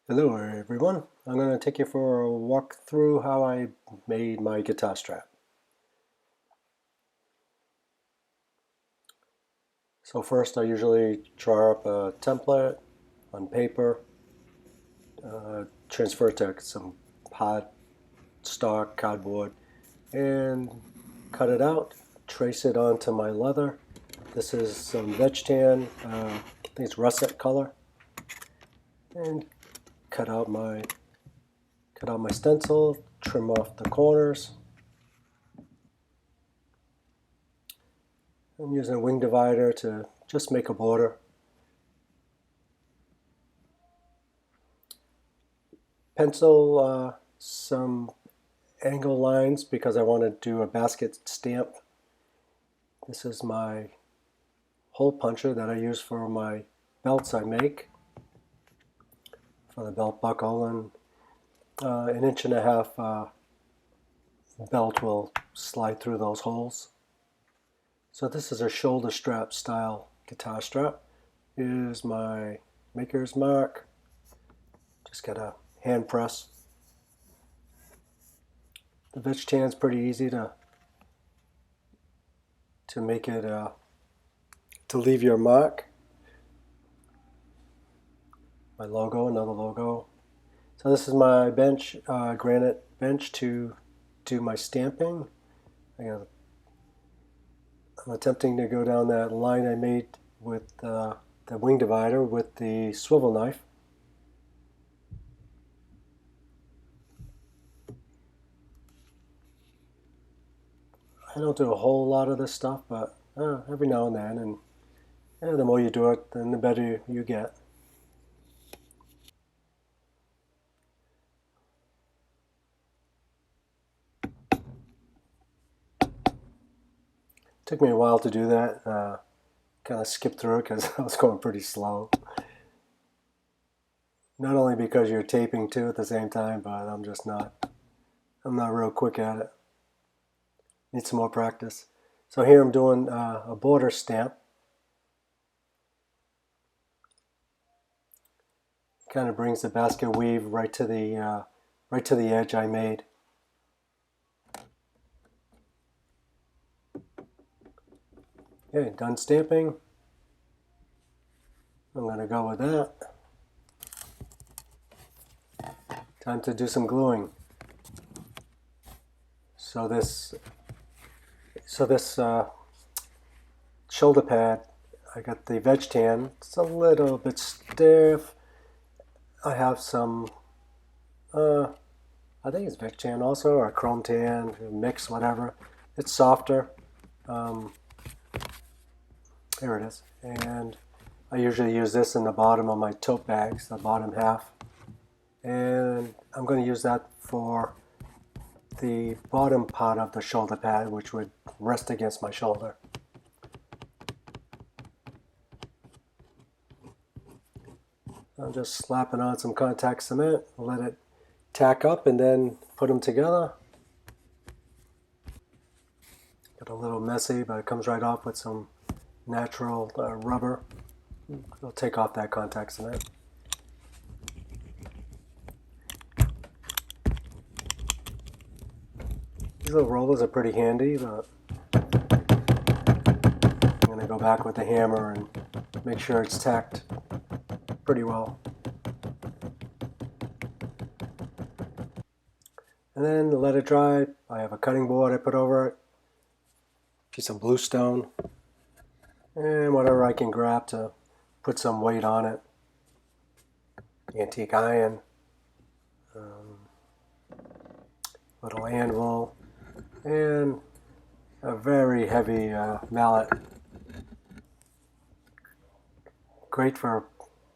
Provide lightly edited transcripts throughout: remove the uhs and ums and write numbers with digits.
Hello everyone, I'm going to take you for a walk through how I made my guitar strap. So first I usually draw up a template on paper, transfer it to some pot stock cardboard and cut it out, trace it onto my leather. This is some veg tan, I think it's russet color, and cut out my stencil, trim off the corners. I'm using a wing divider to just make a border. Pencil some angle lines because I want to do a basket stamp. This is my hole puncher that I use for my belts I make for the belt buckle, and an 1.5 inch belt will slide through those holes. So this is a shoulder strap style guitar strap. Here's my maker's mark. Just gotta hand press. The veg tan's pretty easy to make it to leave your mark. My logo, another logo. So this is my bench, granite bench to do my stamping. I'm attempting to go down that line I made with the wing divider with the swivel knife. I don't do a whole lot of this stuff, but every now and then, and the more you do it, then the better you get. Took me a while to do that. Kind of skipped through it because I was going pretty slow. Not only because you're taping too at the same time, but I'm not real quick at it. Need some more practice. So here I'm doing a border stamp. Kind of brings the basket weave right to the edge I made. Okay, done stamping. I'm going to go with that. Time to do some gluing. So this shoulder pad, I got the veg tan. It's a little bit stiff. I have some, I think it's veg tan also, or chrome tan, mix, whatever. It's softer. Here it is. And I usually use this in the bottom of my tote bags, the bottom half. And I'm going to use that for the bottom part of the shoulder pad, which would rest against my shoulder. I'm just slapping on some contact cement, let it tack up, and then put them together. Got a little messy, but it comes right off with some natural rubber. It'll take off that contact cement. These little rollers are pretty handy, but I'm going to go back with the hammer and make sure it's tacked pretty well. And then to let it dry, I have a cutting board I put over it, piece of bluestone, and whatever I can grab to put some weight on it. Antique iron, little anvil, and a very heavy mallet. Great for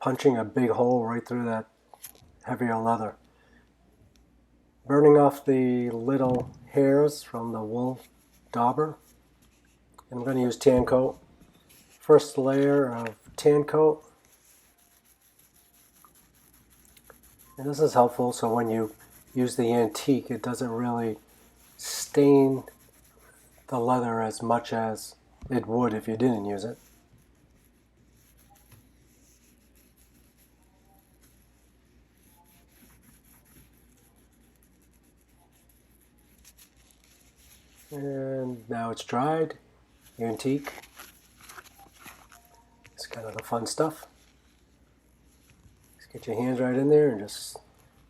punching a big hole right through that heavier leather. Burning off the little hairs from the wool dauber. I'm going to use tan coat. First layer of tan coat. And this is helpful so when you use the antique, it doesn't really stain the leather as much as it would if you didn't use it. And now it's dried, antique. It's kind of the fun stuff. Just get your hands right in there and just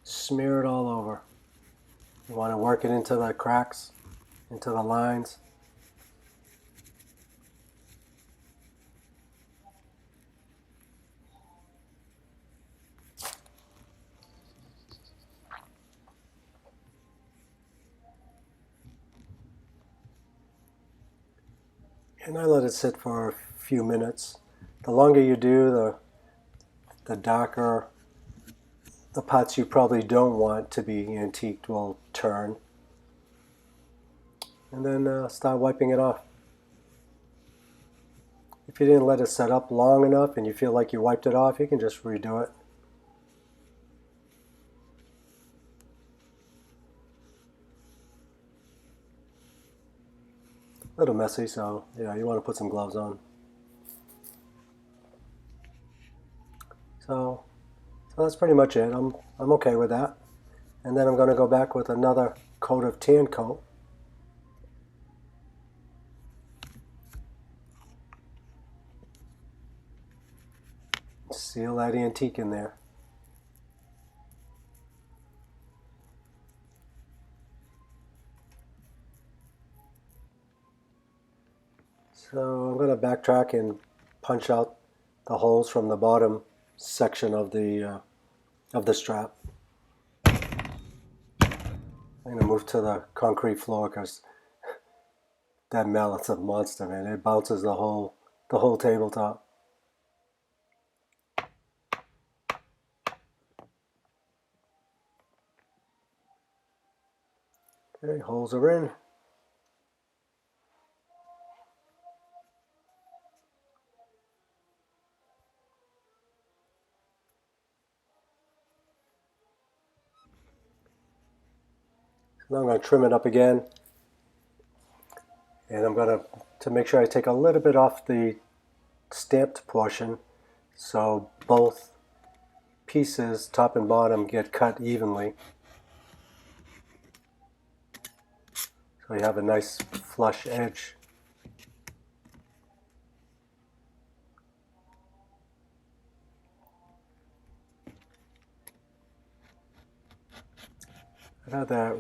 smear it all over. You want to work it into the cracks, into the lines. And I let it sit for a few minutes. The longer you do, the darker the parts you probably don't want to be antiqued will turn. And then start wiping it off. If you didn't let it set up long enough and you feel like you wiped it off, you can just redo it. A little messy, so yeah, you want to put some gloves on. So that's pretty much it. I'm okay with that. And then I'm going to go back with another coat of tan coat. Seal that antique in there. So I'm going to backtrack and punch out the holes from the bottom section of the strap. I'm going to move to the concrete floor because that mallet's a monster, man. It bounces the whole tabletop. Okay, holes are in. Now I'm going to trim it up again. And I'm going to make sure I take a little bit off the stamped portion so both pieces, top and bottom, get cut evenly. So you have a nice flush edge. I've had that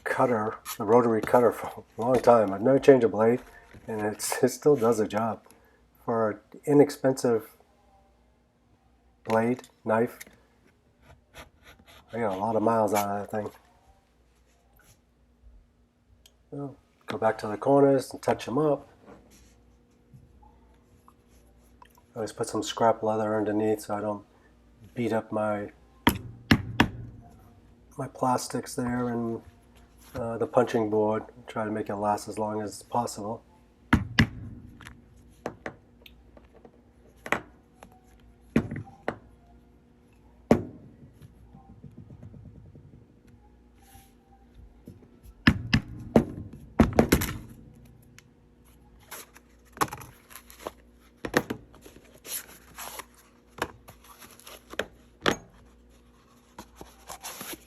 cutter, the rotary cutter, for a long time. I've never changed a blade, and it still does the job. For an inexpensive blade, knife, I got a lot of miles out of that thing. Well, go back to the corners and touch them up. I always put some scrap leather underneath so I don't beat up my plastics there and the punching board. Try to make it last as long as possible.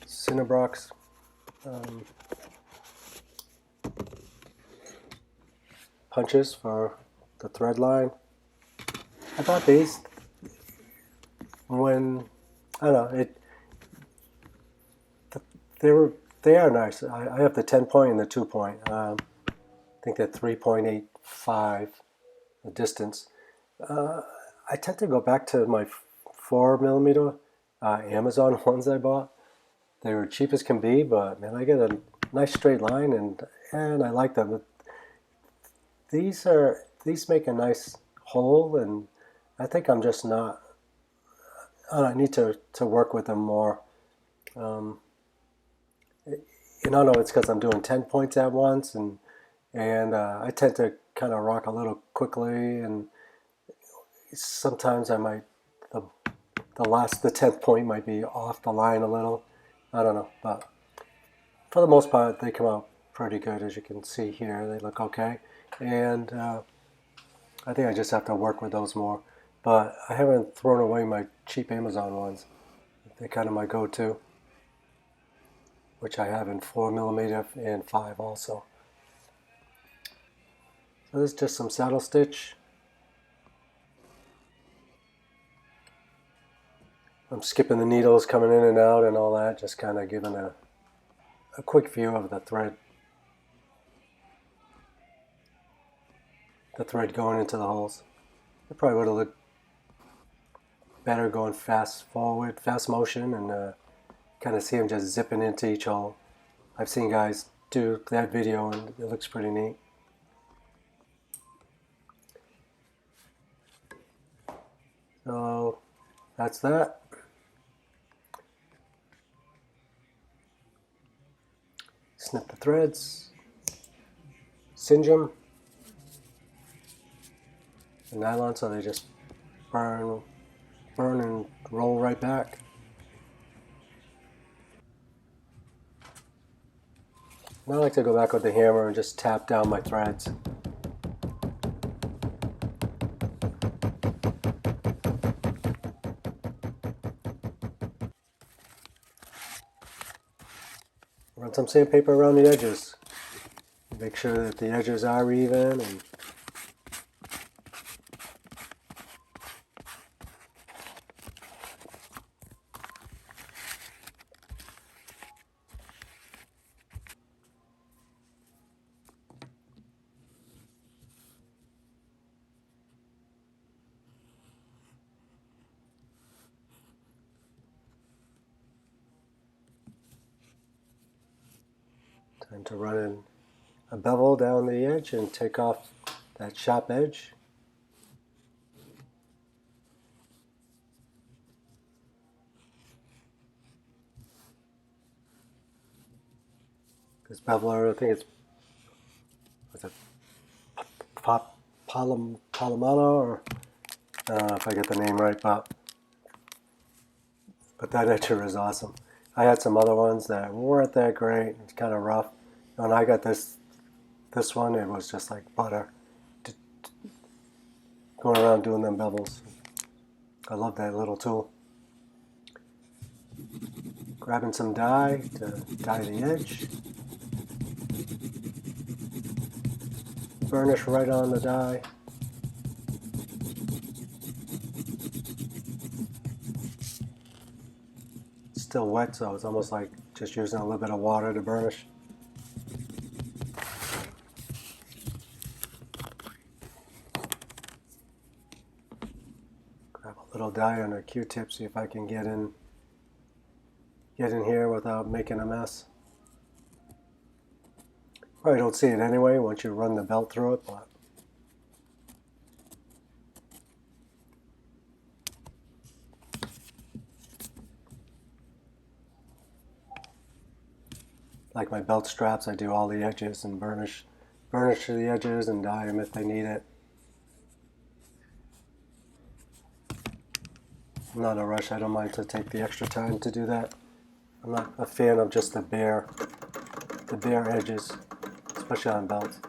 Cinnabrox punches for the thread line. I bought these when, I don't know, they are nice. I have the 10 point and the 2 point. I think they're 3.85 the distance. I tend to go back to my 4mm Amazon ones I bought. They were cheap as can be, but man, I get a nice straight line, and I like them. These make a nice hole, and I think I'm just not. I need to work with them more. You know, it's because I'm doing 10 points at once, and I tend to kind of rock a little quickly, and sometimes I might the 10th point might be off the line a little. I don't know, but for the most part, they come out pretty good. As you can see here, they look okay, and I think I just have to work with those more. But I haven't thrown away my cheap Amazon ones. They're kind of my go-to, which I have in 4mm and 5 also. So this is just some saddle stitch. I'm skipping the needles coming in and out and all that, just kind of giving a quick view of the thread going into the holes. It probably would have looked better going fast motion, and kind of see them just zipping into each hole. I've seen guys do that video and it looks pretty neat. So that's that. Snip the threads, singe them, the nylon so they just burn and roll right back. Now I like to go back with the hammer and just tap down my threads. Run some sandpaper around the edges. Make sure that the edges are even, and time to run in a bevel down the edge and take off that sharp edge. This beveler, I think it's a Palomano, or I don't know if I get the name right, but that etcher is awesome. I had some other ones that weren't that great. It's kind of rough. When I got this one, it was just like butter. Going around doing them bevels. I love that little tool. Grabbing some dye to dye the edge. Burnish right on the dye. It's still wet, so it's almost like just using a little bit of water to burnish. Grab a little dye on a Q-tip, see if I can get in here without making a mess. Probably don't see it anyway once you run the belt through it, but like my belt straps, I do all the edges and burnish the edges and dye them if they need it. I'm not in a rush. I don't mind to take the extra time to do that. I'm not a fan of just the bare edges, especially on belts.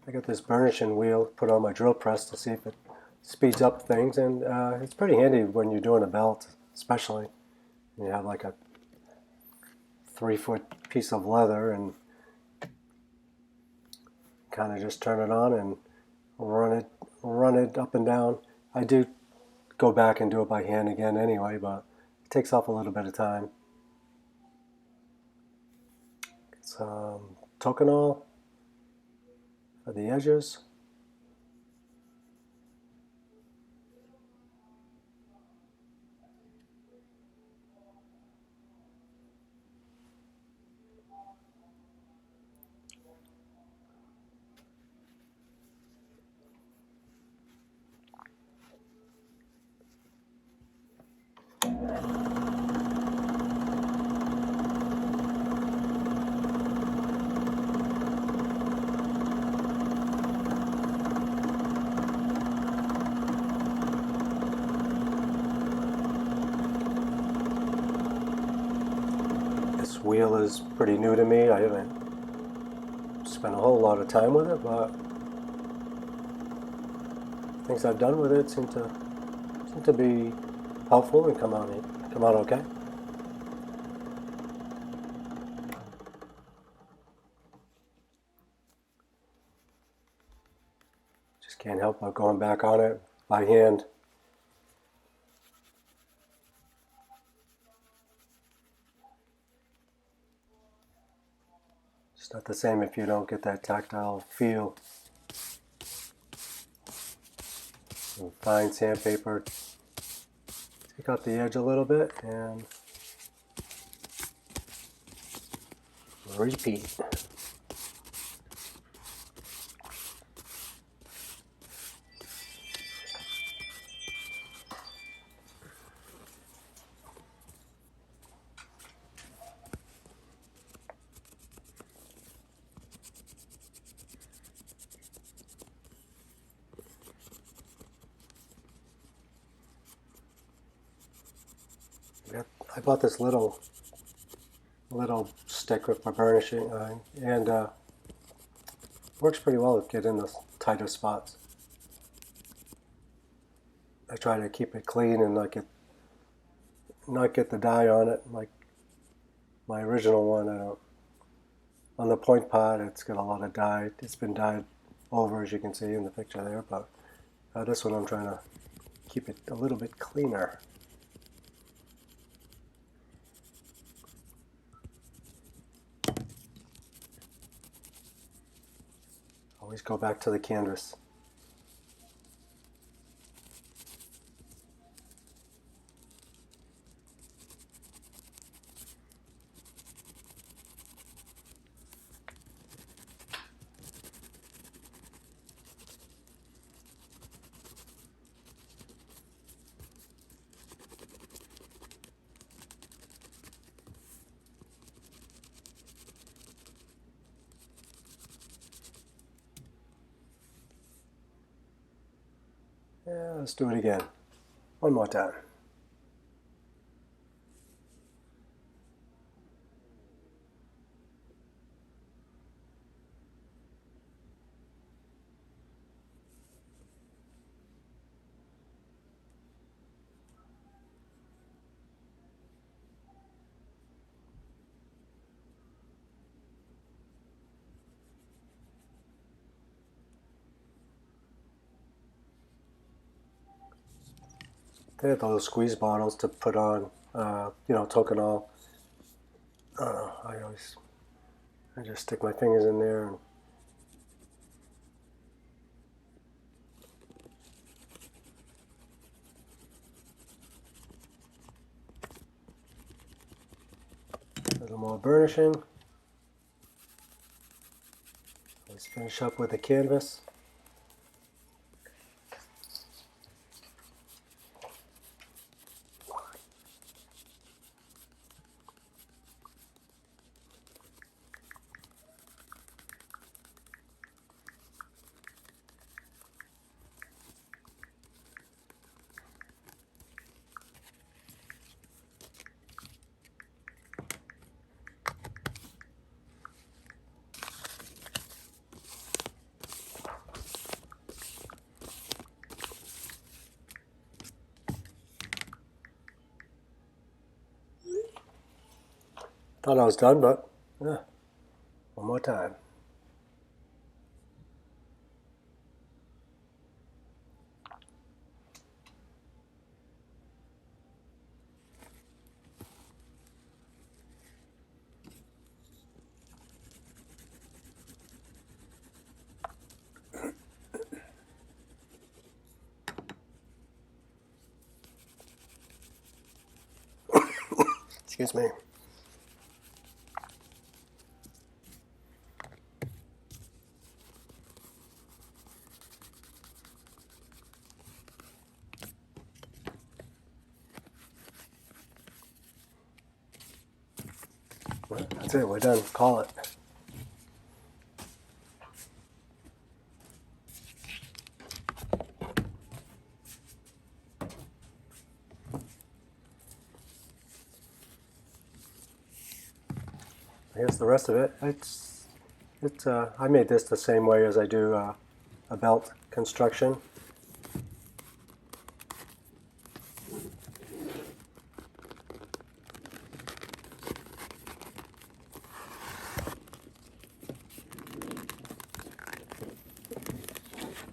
I got this burnishing wheel put on my drill press to see if it speeds up things, and it's pretty handy when you're doing a belt, especially when you have like a 3-foot piece of leather, and kind of just turn it on and run it up and down. I do go back and do it by hand again anyway, but it takes off a little bit of time. Some Toconol for the edges. This wheel is pretty new to me. I haven't spent a whole lot of time with it, but things I've done with it seem to be helpful and come out okay. Can't help but going back on it by hand. It's not the same if you don't get that tactile feel. And fine sandpaper, take out the edge a little bit and repeat. I bought this little stick with my burnishing and works pretty well to get in the tighter spots. I try to keep it clean and not get the dye on it like my original one. I don't. On the point pot, it's got a lot of dye. It's been dyed over, as you can see in the picture there, but this one I'm trying to keep it a little bit cleaner. Always go back to the canvas. Yeah, let's do it again. One more time. They have those squeeze bottles to put on, Toconol. I don't know. I just stick my fingers in there and a little more burnishing. Let's finish up with the canvas. Thought I was done, but yeah, one more time. Excuse me. Well, that's it, we're done. Call it. Here's the rest of it. I made this the same way as I do a belt construction.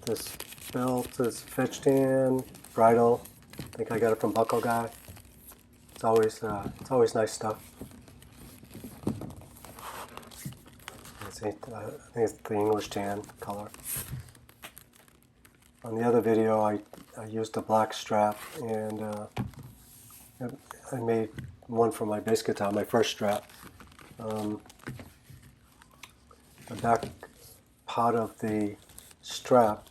This belt is fetched in, bridle. I think I got it from Buckle Guy. It's always nice stuff. I think it's the English tan color. On the other video, I used a black strap, and I made one for my bass guitar, my first strap. The back part of the strap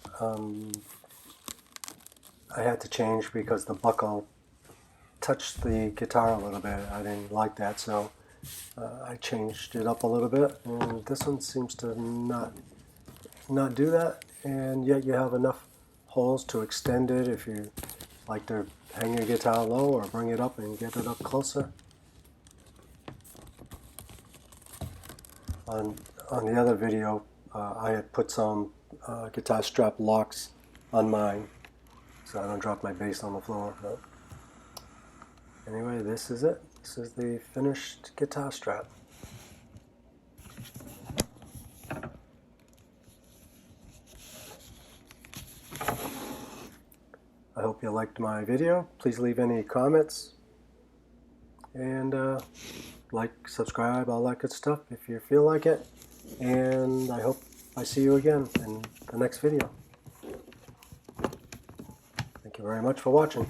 I had to change because the buckle touched the guitar a little bit. I didn't like that, so I changed it up a little bit, and this one seems to not do that, and yet you have enough holes to extend it if you like to hang your guitar low or bring it up and get it up closer. On the other video, I had put some guitar strap locks on mine so I don't drop my bass on the floor. But anyway, this is it. This is the finished guitar strap. I hope you liked my video. Please leave any comments, and like, subscribe, all that good stuff if you feel like it. And I hope I see you again in the next video. Thank you very much for watching.